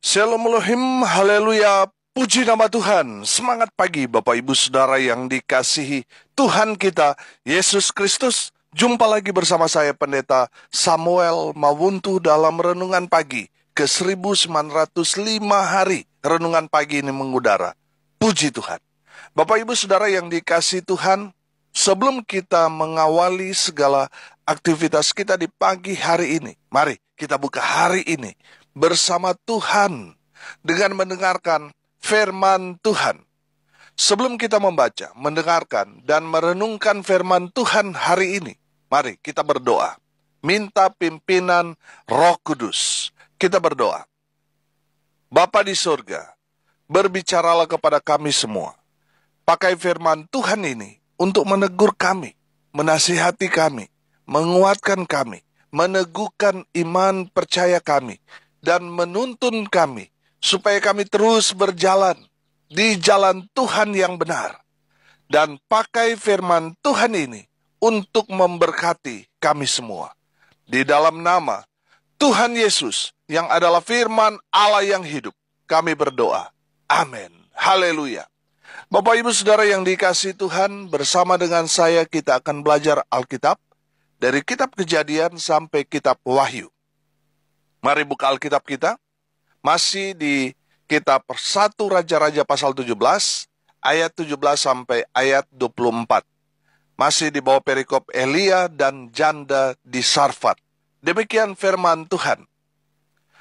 Shalom Elohim, haleluya, puji nama Tuhan. Semangat pagi Bapak Ibu Saudara yang dikasihi Tuhan kita, Yesus Kristus. Jumpa lagi bersama saya Pendeta Samuel Mawuntu dalam Renungan Pagi ke 1905 hari. Renungan pagi ini mengudara. Puji Tuhan. Bapak Ibu Saudara yang dikasihi Tuhan, sebelum kita mengawali segala aktivitas kita di pagi hari ini, mari kita buka hari ini bersama Tuhan dengan mendengarkan firman Tuhan. Sebelum kita membaca, mendengarkan, dan merenungkan firman Tuhan hari ini, mari kita berdoa. Minta pimpinan Roh Kudus. Kita berdoa. Bapa di surga, berbicaralah kepada kami semua. Pakai firman Tuhan ini untuk menegur kami, menasihati kami, menguatkan kami, meneguhkan iman percaya kami, dan menuntun kami supaya kami terus berjalan di jalan Tuhan yang benar. Dan pakai firman Tuhan ini untuk memberkati kami semua. Di dalam nama Tuhan Yesus yang adalah firman Allah yang hidup, kami berdoa. Amin. Haleluya. Bapak Ibu Saudara yang dikasihi Tuhan, bersama dengan saya kita akan belajar Alkitab dari kitab Kejadian sampai kitab Wahyu. Mari buka Alkitab kita. Masih di kitab 1 Raja-Raja pasal 17, ayat 17 sampai ayat 24. Masih di bawah perikop Elia dan janda di Sarfat. Demikian firman Tuhan.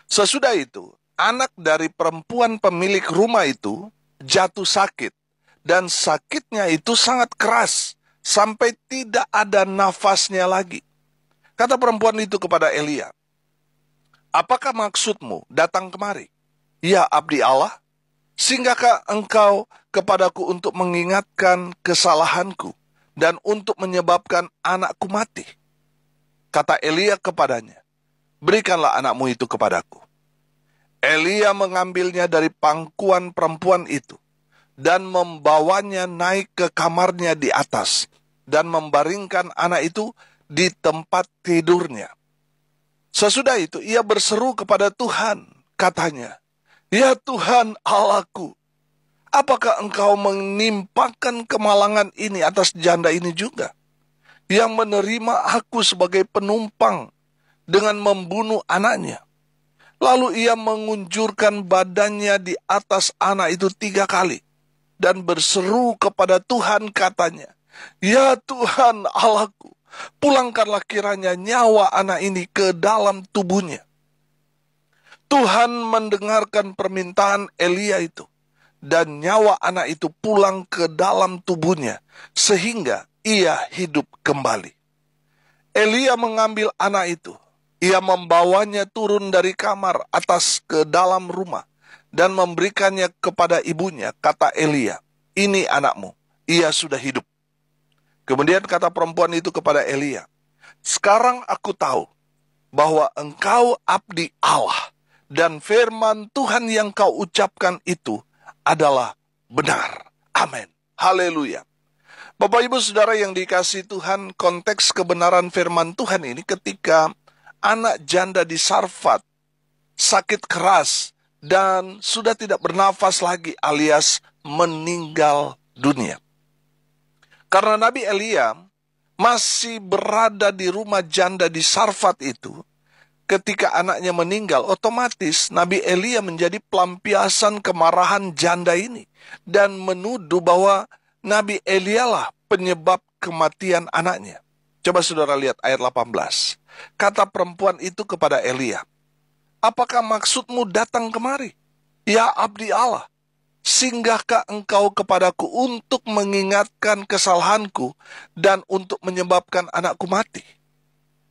Sesudah itu, anak dari perempuan pemilik rumah itu jatuh sakit. Dan sakitnya itu sangat keras, sampai tidak ada nafasnya lagi. Kata perempuan itu kepada Elia, "Apakah maksudmu datang kemari? Ya abdi Allah, singgahkah engkau kepadaku untuk mengingatkan kesalahanku dan untuk menyebabkan anakku mati?" Kata Elia kepadanya, "Berikanlah anakmu itu kepadaku." Elia mengambilnya dari pangkuan perempuan itu dan membawanya naik ke kamarnya di atas dan membaringkan anak itu di tempat tidurnya. Sesudah itu ia berseru kepada Tuhan, katanya, "Ya Tuhan Allahku, apakah engkau menimpakan kemalangan ini atas janda ini juga, yang menerima aku sebagai penumpang dengan membunuh anaknya?" Lalu ia mengunjurkan badannya di atas anak itu 3 kali dan berseru kepada Tuhan, katanya, "Ya Tuhan Allahku, pulangkanlah kiranya nyawa anak ini ke dalam tubuhnya." Tuhan mendengarkan permintaan Elia itu, dan nyawa anak itu pulang ke dalam tubuhnya, sehingga ia hidup kembali. Elia mengambil anak itu, ia membawanya turun dari kamar atas ke dalam rumah, dan memberikannya kepada ibunya. Kata Elia, "Ini anakmu, ia sudah hidup." Kemudian kata perempuan itu kepada Elia, "Sekarang aku tahu bahwa engkau abdi Allah, dan firman Tuhan yang kau ucapkan itu adalah benar." Amin. Haleluya. Bapak Ibu Saudara yang dikasihi Tuhan, konteks kebenaran firman Tuhan ini ketika anak janda di Sarfat sakit keras dan sudah tidak bernafas lagi, alias meninggal dunia. Karena Nabi Elia masih berada di rumah janda di Sarfat itu, ketika anaknya meninggal, otomatis Nabi Elia menjadi pelampiasan kemarahan janda ini dan menuduh bahwa Nabi Elia lah penyebab kematian anaknya. Coba saudara lihat ayat 18. Kata perempuan itu kepada Elia, "Apakah maksudmu datang kemari? Ya abdi Allah, singgahkah engkau kepadaku untuk mengingatkan kesalahanku dan untuk menyebabkan anakku mati?"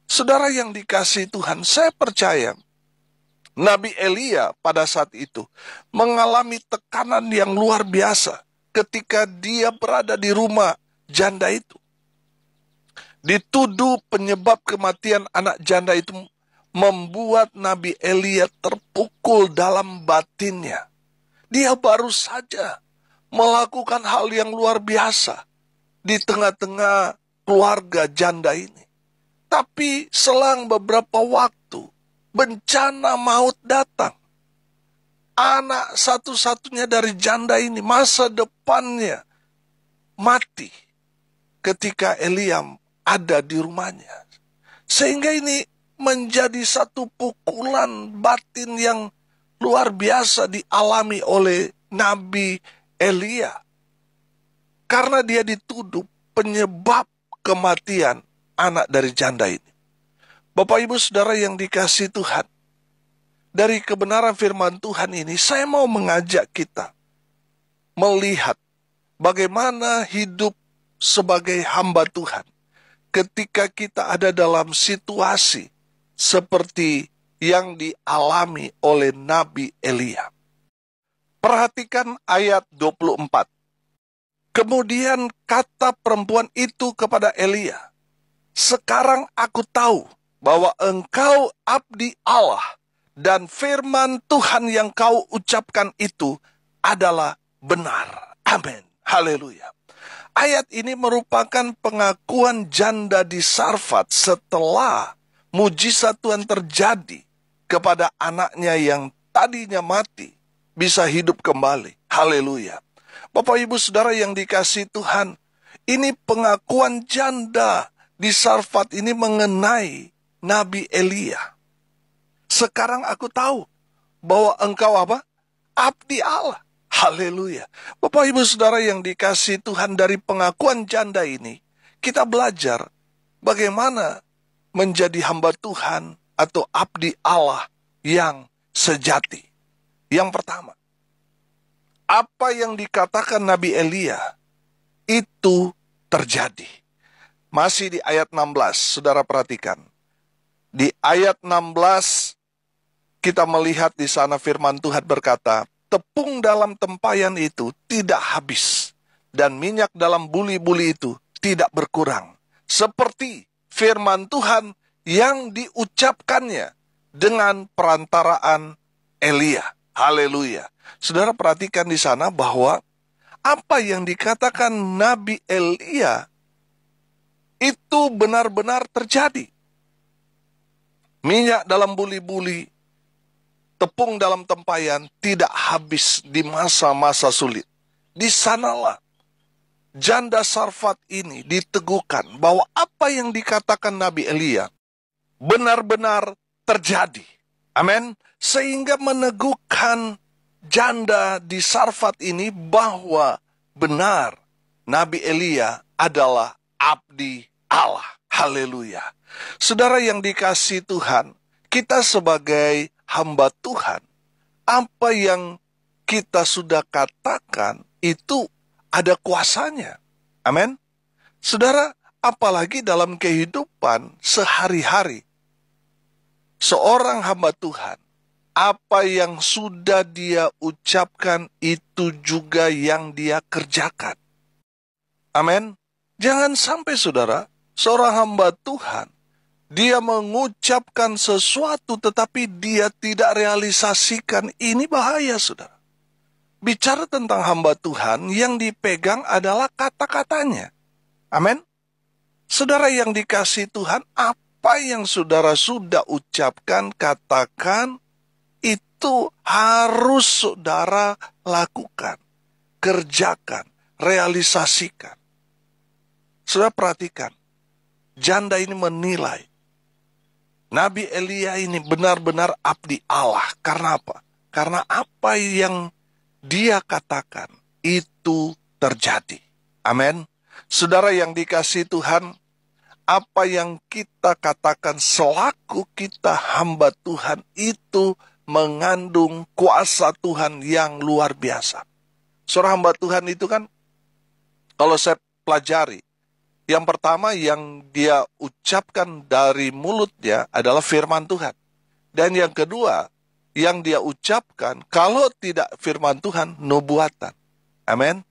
Saudara yang dikasihi Tuhan, saya percaya Nabi Elia pada saat itu mengalami tekanan yang luar biasa ketika dia berada di rumah janda itu. Dituduh penyebab kematian anak janda itu membuat Nabi Elia terpukul dalam batinnya. Dia baru saja melakukan hal yang luar biasa di tengah-tengah keluarga janda ini. Tapi selang beberapa waktu, bencana maut datang. anak satu-satunya dari janda ini, masa depannya mati ketika Elia ada di rumahnya. Sehingga ini menjadi satu pukulan batin yang luar biasa dialami oleh Nabi Elia. Karena dia dituduh penyebab kematian anak dari janda ini. Bapak Ibu Saudara yang dikasihi Tuhan, dari kebenaran firman Tuhan ini, saya mau mengajak kita melihat bagaimana hidup sebagai hamba Tuhan ketika kita ada dalam situasi seperti yang dialami oleh Nabi Elia. Perhatikan ayat 24. Kemudian kata perempuan itu kepada Elia, "Sekarang aku tahu bahwa engkau abdi Allah, dan firman Tuhan yang kau ucapkan itu adalah benar." Amin. Haleluya. Ayat ini merupakan pengakuan janda di Sarfat setelah mujizat Tuhan terjadi kepada anaknya yang tadinya mati, bisa hidup kembali. Haleluya. Bapak Ibu Saudara yang dikasihi Tuhan, ini pengakuan janda di Sarfat ini mengenai Nabi Elia. Sekarang aku tahu bahwa engkau apa? Abdi Allah. Haleluya. Bapak Ibu Saudara yang dikasihi Tuhan, dari pengakuan janda ini, kita belajar bagaimana menjadi hamba Tuhan atau abdi Allah yang sejati. Yang pertama, apa yang dikatakan Nabi Elia itu terjadi. Masih di ayat 16, saudara perhatikan. Di ayat 16, kita melihat di sana firman Tuhan berkata, tepung dalam tempayan itu tidak habis, dan minyak dalam buli-buli itu tidak berkurang. Seperti firman Tuhan yang diucapkannya dengan perantaraan Elia. Haleluya. Saudara perhatikan di sana bahwa apa yang dikatakan Nabi Elia itu benar-benar terjadi. Minyak dalam buli-buli, tepung dalam tempayan tidak habis di masa-masa sulit. Di sanalah janda Sarfat ini diteguhkan bahwa apa yang dikatakan Nabi Elia benar-benar terjadi. Amin. Sehingga meneguhkan janda di Sarfat ini bahwa benar Nabi Elia adalah abdi Allah. Haleluya. Saudara yang dikasihi Tuhan, kita sebagai hamba Tuhan, apa yang kita sudah katakan itu ada kuasanya. Amin. Saudara, apalagi dalam kehidupan sehari-hari, seorang hamba Tuhan, apa yang sudah dia ucapkan itu juga yang dia kerjakan. Amin. Jangan sampai saudara, seorang hamba Tuhan, dia mengucapkan sesuatu tetapi dia tidak realisasikan. Ini bahaya saudara. Bicara tentang hamba Tuhan, yang dipegang adalah kata-katanya. Amin. Saudara yang dikasihi Tuhan, apa yang saudara sudah ucapkan, katakan, itu harus saudara lakukan, kerjakan, realisasikan. Saudara perhatikan, janda ini menilai Nabi Elia ini benar-benar abdi Allah. Karena apa? Karena apa yang dia katakan itu terjadi. Amin. Saudara yang dikasihi Tuhan, apa yang kita katakan selaku kita hamba Tuhan itu mengandung kuasa Tuhan yang luar biasa. Seorang hamba Tuhan itu kan, kalau saya pelajari, yang pertama yang dia ucapkan dari mulutnya adalah firman Tuhan. Dan yang kedua, yang dia ucapkan, kalau tidak firman Tuhan, nubuatan. Amin.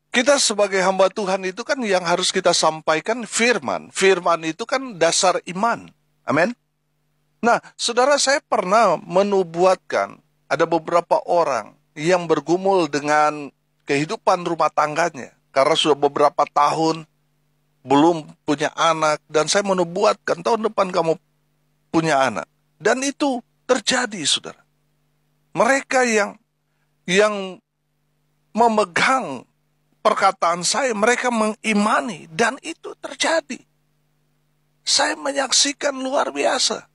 Kita sebagai hamba Tuhan itu kan yang harus kita sampaikan firman. Firman itu kan dasar iman. Amin. Nah, saudara, saya pernah menubuatkan ada beberapa orang yang bergumul dengan kehidupan rumah tangganya. Karena sudah beberapa tahun belum punya anak. Dan saya menubuatkan tahun depan kamu punya anak. Dan itu terjadi, saudara. Mereka yang yang memegang perkataan saya, mereka mengimani, dan itu terjadi. Saya menyaksikan luar biasa.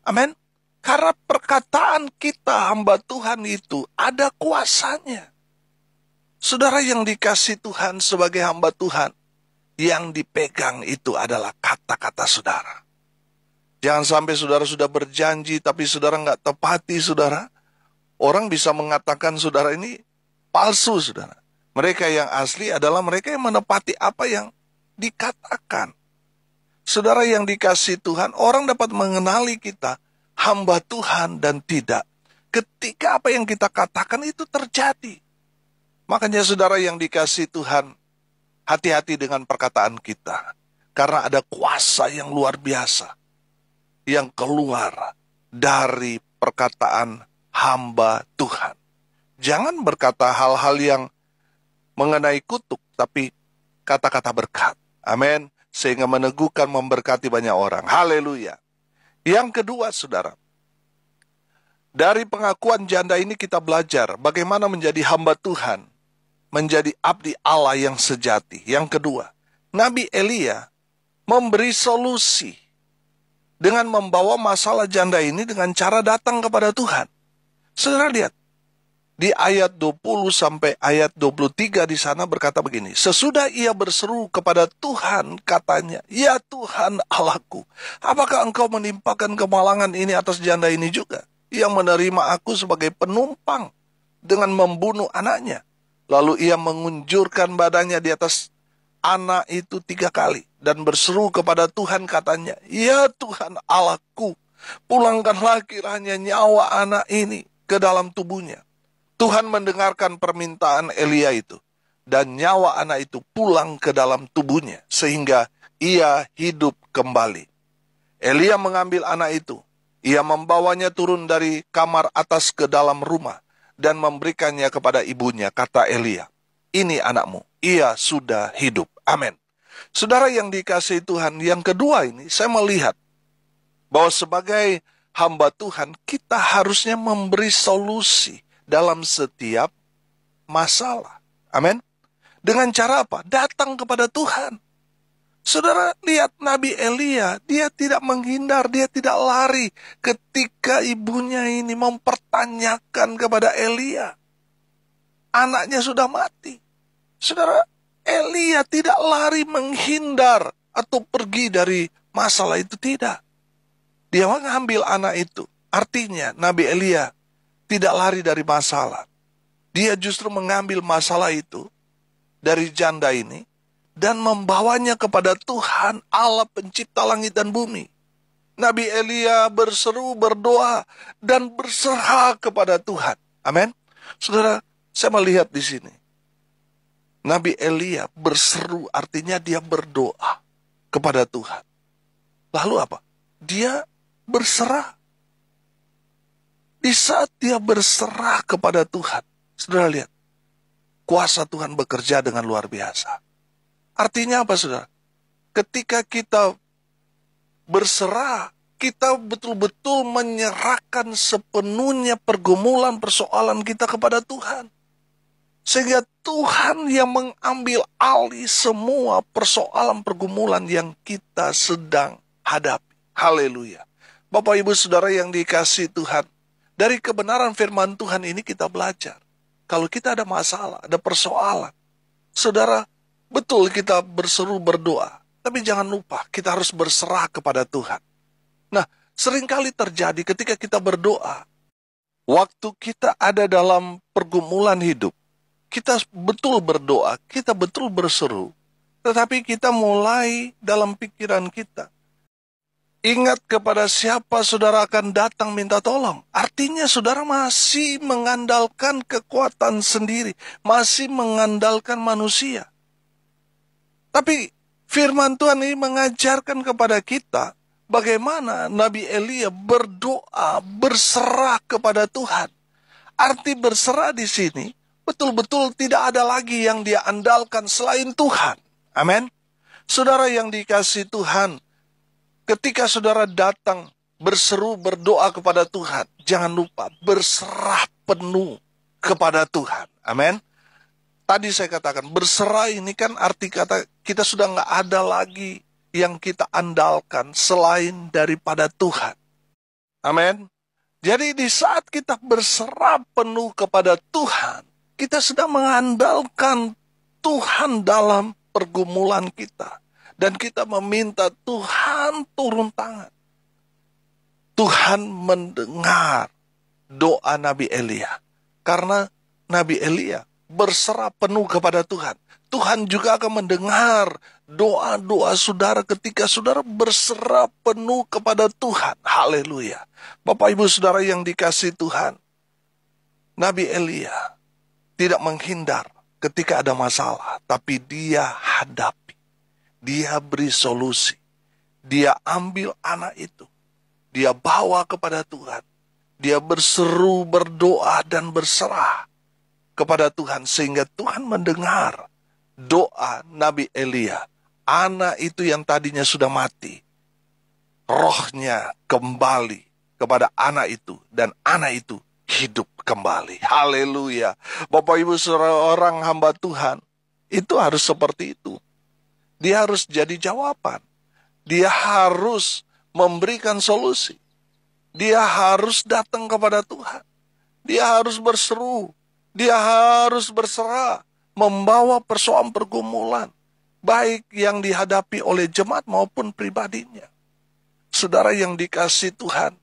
Amin. Karena perkataan kita hamba Tuhan itu ada kuasanya. Saudara yang dikasih Tuhan sebagai hamba Tuhan, yang dipegang itu adalah kata-kata saudara. Jangan sampai saudara sudah berjanji, tapi saudara nggak tepati, saudara. Orang bisa mengatakan saudara ini palsu, saudara. Mereka yang asli adalah mereka yang menepati apa yang dikatakan. Saudara yang dikasih Tuhan, orang dapat mengenali kita, hamba Tuhan dan tidak, ketika apa yang kita katakan itu terjadi. Makanya saudara yang dikasih Tuhan, hati-hati dengan perkataan kita. Karena ada kuasa yang luar biasa yang keluar dari perkataan hamba Tuhan. Jangan berkata hal-hal yang mengenai kutuk, tapi kata-kata berkat. Amin. Sehingga meneguhkan, memberkati banyak orang. Haleluya. Yang kedua, saudara, dari pengakuan janda ini kita belajar bagaimana menjadi hamba Tuhan, menjadi abdi Allah yang sejati. Yang kedua, Nabi Elia memberi solusi dengan membawa masalah janda ini dengan cara datang kepada Tuhan. Saudara lihat, di ayat 20 sampai ayat 23 di sana berkata begini, sesudah ia berseru kepada Tuhan, katanya, ya Tuhan Allahku, apakah engkau menimpakan kemalangan ini atas janda ini juga, yang menerima aku sebagai penumpang dengan membunuh anaknya? Lalu ia mengunjurkan badannya di atas anak itu 3 kali, dan berseru kepada Tuhan, katanya, ya Tuhan Allahku, pulangkanlah kiranya nyawa anak ini ke dalam tubuhnya. Tuhan mendengarkan permintaan Elia itu, dan nyawa anak itu pulang ke dalam tubuhnya, sehingga ia hidup kembali. Elia mengambil anak itu, ia membawanya turun dari kamar atas ke dalam rumah, dan memberikannya kepada ibunya. Kata Elia, ini anakmu, ia sudah hidup. Amin. Saudara yang dikasihi Tuhan, yang kedua ini, saya melihat bahwa sebagai hamba Tuhan, kita harusnya memberi solusi dalam setiap masalah. Amin. Dengan cara apa? Datang kepada Tuhan. Saudara lihat Nabi Elia, dia tidak menghindar, dia tidak lari ketika ibunya ini mempertanyakan kepada Elia. Anaknya sudah mati. Saudara, Elia tidak lari menghindar atau pergi dari masalah itu, tidak. Dia mengambil anak itu. Artinya Nabi Elia tidak lari dari masalah. Dia justru mengambil masalah itu dari janda ini dan membawanya kepada Tuhan Allah pencipta langit dan bumi. Nabi Elia berseru, berdoa, dan berserah kepada Tuhan. Amin. Saudara, saya melihat di sini. Nabi Elia berseru, artinya dia berdoa kepada Tuhan. Lalu apa? Dia berserah. Di saat dia berserah kepada Tuhan, saudara lihat, kuasa Tuhan bekerja dengan luar biasa. Artinya apa, saudara? Ketika kita berserah, kita betul-betul menyerahkan sepenuhnya pergumulan, persoalan kita kepada Tuhan. Sehingga Tuhan yang mengambil alih semua persoalan pergumulan yang kita sedang hadapi. Haleluya. Bapak Ibu Saudara yang dikasihi Tuhan, dari kebenaran firman Tuhan ini kita belajar. Kalau kita ada masalah, ada persoalan, saudara, betul kita berseru berdoa. Tapi jangan lupa, kita harus berserah kepada Tuhan. Nah, seringkali terjadi ketika kita berdoa, waktu kita ada dalam pergumulan hidup, kita betul berdoa, kita betul berseru, tetapi kita mulai dalam pikiran kita, ingat kepada siapa saudara akan datang minta tolong. Artinya saudara masih mengandalkan kekuatan sendiri, masih mengandalkan manusia. Tapi firman Tuhan ini mengajarkan kepada kita bagaimana Nabi Elia berdoa, berserah kepada Tuhan. Arti berserah di sini betul-betul tidak ada lagi yang dia andalkan selain Tuhan. Amin. Saudara yang dikasihi Tuhan, ketika saudara datang berseru berdoa kepada Tuhan, jangan lupa berserah penuh kepada Tuhan. Amin. Tadi saya katakan berserah ini kan arti kata kita sudah nggak ada lagi yang kita andalkan selain daripada Tuhan. Amin. Jadi di saat kita berserah penuh kepada Tuhan, kita sedang mengandalkan Tuhan dalam pergumulan kita. Dan kita meminta Tuhan turun tangan. Tuhan mendengar doa Nabi Elia. Karena Nabi Elia berserah penuh kepada Tuhan. Tuhan juga akan mendengar doa-doa saudara ketika saudara berserah penuh kepada Tuhan. Haleluya. Bapak Ibu Saudara yang dikasihi Tuhan, Nabi Elia tidak menghindar ketika ada masalah, tapi dia hadapi. Dia beri solusi. Dia ambil anak itu. Dia bawa kepada Tuhan. Dia berseru, berdoa, dan berserah kepada Tuhan. Sehingga Tuhan mendengar doa Nabi Elia. Anak itu yang tadinya sudah mati, rohnya kembali kepada anak itu. Dan anak itu hidup kembali. Haleluya. Bapak Ibu seorang hamba Tuhan, itu harus seperti itu. Dia harus jadi jawaban. Dia harus memberikan solusi. Dia harus datang kepada Tuhan. Dia harus berseru. Dia harus berserah. Membawa persoalan pergumulan. Baik yang dihadapi oleh jemaat maupun pribadinya. Saudara yang dikasihi Tuhan.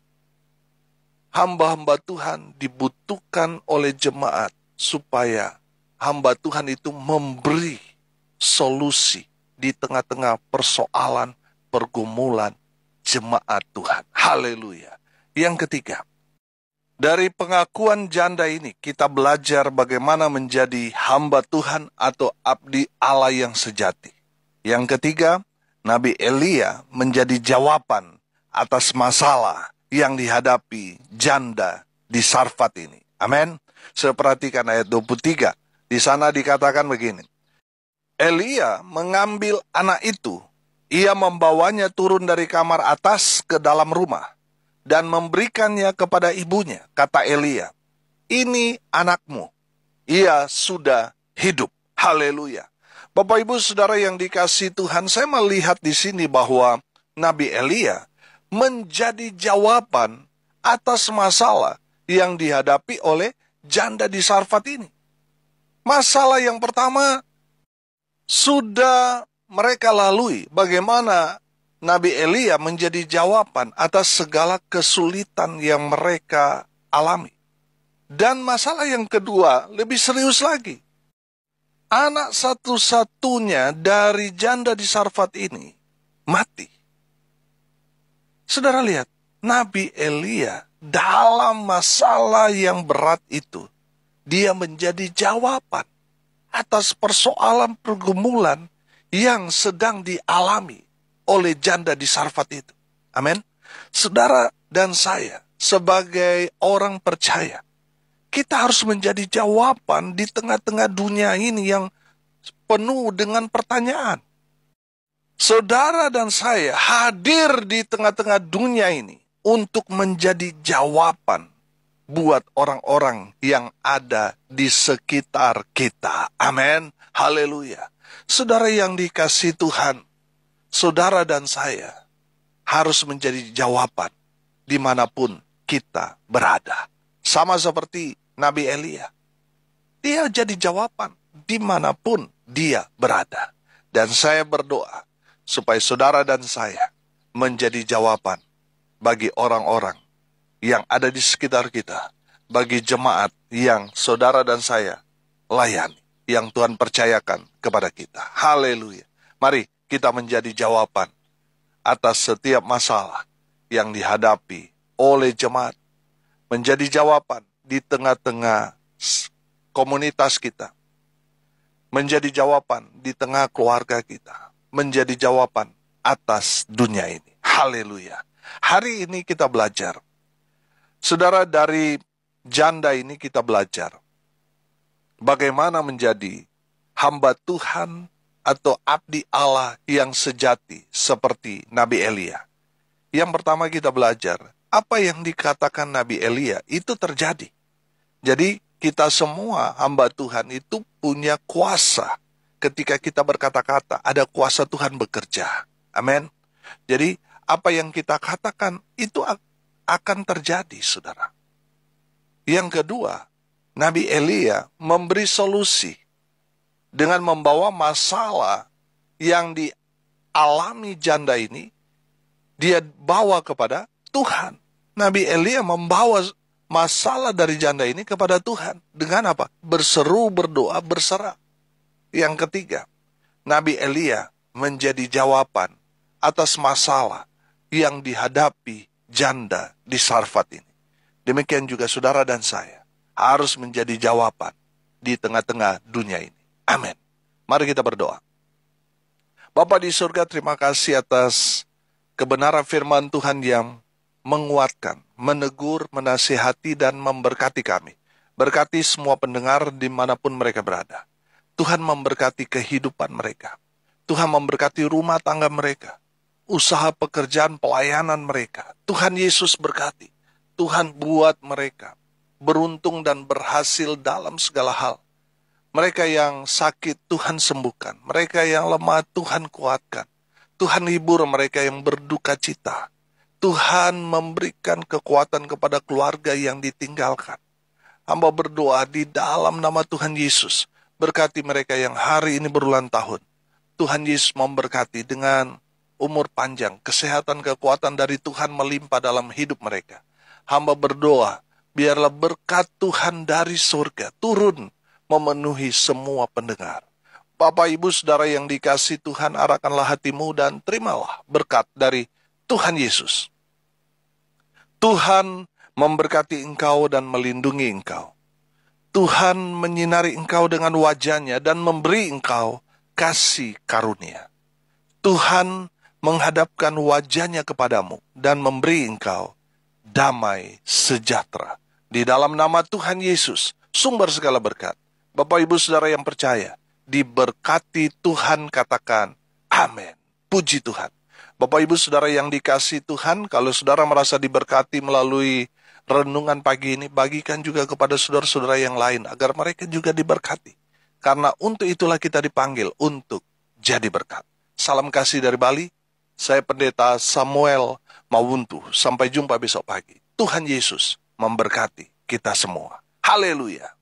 Hamba-hamba Tuhan dibutuhkan oleh jemaat. Supaya hamba Tuhan itu memberi solusi di tengah-tengah persoalan pergumulan jemaat Tuhan. Haleluya. Yang ketiga, dari pengakuan janda ini kita belajar bagaimana menjadi hamba Tuhan atau abdi Allah yang sejati. Yang ketiga, Nabi Elia menjadi jawaban atas masalah yang dihadapi janda di Sarfat ini. Amin. Saya perhatikan ayat 23. Di sana dikatakan begini. Elia mengambil anak itu. Ia membawanya turun dari kamar atas ke dalam rumah dan memberikannya kepada ibunya. Kata Elia, ini anakmu. Ia sudah hidup. Haleluya. Bapak Ibu Saudara yang dikasihi Tuhan, saya melihat di sini bahwa Nabi Elia menjadi jawaban atas masalah yang dihadapi oleh janda di Sarfat ini. Masalah yang pertama sudah mereka lalui, bagaimana Nabi Elia menjadi jawaban atas segala kesulitan yang mereka alami. Dan masalah yang kedua lebih serius lagi. Anak satu-satunya dari janda di Sarfat ini mati. Saudara lihat, Nabi Elia dalam masalah yang berat itu, dia menjadi jawaban atas persoalan pergumulan yang sedang dialami oleh janda di Sarfat itu. Amin. Saudara dan saya sebagai orang percaya, kita harus menjadi jawaban di tengah-tengah dunia ini yang penuh dengan pertanyaan. Saudara dan saya hadir di tengah-tengah dunia ini untuk menjadi jawaban buat orang-orang yang ada di sekitar kita. Amin. Haleluya. Saudara yang dikasihi Tuhan, saudara dan saya harus menjadi jawaban dimanapun kita berada. Sama seperti Nabi Elia. Dia jadi jawaban dimanapun dia berada. Dan saya berdoa supaya saudara dan saya menjadi jawaban bagi orang-orang yang ada di sekitar kita, bagi jemaat yang saudara dan saya layani, yang Tuhan percayakan kepada kita. Haleluya. Mari kita menjadi jawaban atas setiap masalah yang dihadapi oleh jemaat, menjadi jawaban di tengah-tengah komunitas kita, menjadi jawaban di tengah keluarga kita, menjadi jawaban atas dunia ini. Haleluya. Hari ini kita belajar. Saudara, dari janda ini kita belajar bagaimana menjadi hamba Tuhan atau abdi Allah yang sejati seperti Nabi Elia. Yang pertama kita belajar, apa yang dikatakan Nabi Elia itu terjadi. Jadi kita semua hamba Tuhan itu punya kuasa. Ketika kita berkata-kata, ada kuasa Tuhan bekerja. Amin. Jadi, apa yang kita katakan itu akan terjadi, saudara. Yang kedua, Nabi Elia memberi solusi dengan membawa masalah yang dialami janda ini, dia bawa kepada Tuhan. Nabi Elia membawa masalah dari janda ini kepada Tuhan. Dengan apa? Berseru, berdoa, berserah. Yang ketiga, Nabi Elia menjadi jawaban atas masalah yang dihadapi janda di Sarfat ini. Demikian juga saudara dan saya harus menjadi jawaban di tengah-tengah dunia ini. Amin. Mari kita berdoa. Bapa di surga, terima kasih atas kebenaran firman Tuhan yang menguatkan, menegur, menasihati, dan memberkati kami. Berkati semua pendengar dimanapun mereka berada. Tuhan memberkati kehidupan mereka. Tuhan memberkati rumah tangga mereka. Usaha pekerjaan pelayanan mereka. Tuhan Yesus berkati. Tuhan buat mereka beruntung dan berhasil dalam segala hal. Mereka yang sakit Tuhan sembuhkan. Mereka yang lemah Tuhan kuatkan. Tuhan hibur mereka yang berduka cita. Tuhan memberikan kekuatan kepada keluarga yang ditinggalkan. Hamba berdoa di dalam nama Tuhan Yesus. Berkati mereka yang hari ini berulang tahun. Tuhan Yesus memberkati dengan umur panjang, kesehatan, kekuatan dari Tuhan melimpah dalam hidup mereka. Hamba berdoa, biarlah berkat Tuhan dari surga turun memenuhi semua pendengar. Bapak, Ibu, Saudara yang dikasihi Tuhan, arahkanlah hatimu dan terimalah berkat dari Tuhan Yesus. Tuhan memberkati engkau dan melindungi engkau. Tuhan menyinari engkau dengan wajah-Nya dan memberi engkau kasih karunia. Tuhan menghadapkan wajah-Nya kepadamu dan memberi engkau damai sejahtera. Di dalam nama Tuhan Yesus, sumber segala berkat. Bapak, Ibu, Saudara yang percaya, diberkati Tuhan, katakan amin. Puji Tuhan. Bapak, Ibu, Saudara yang dikasihi Tuhan, kalau saudara merasa diberkati melalui renungan pagi ini, bagikan juga kepada saudara-saudara yang lain, agar mereka juga diberkati. Karena untuk itulah kita dipanggil untuk jadi berkat. Salam kasih dari Bali, saya Pendeta Samuel Mawuntu. Sampai jumpa besok pagi. Tuhan Yesus memberkati kita semua. Haleluya.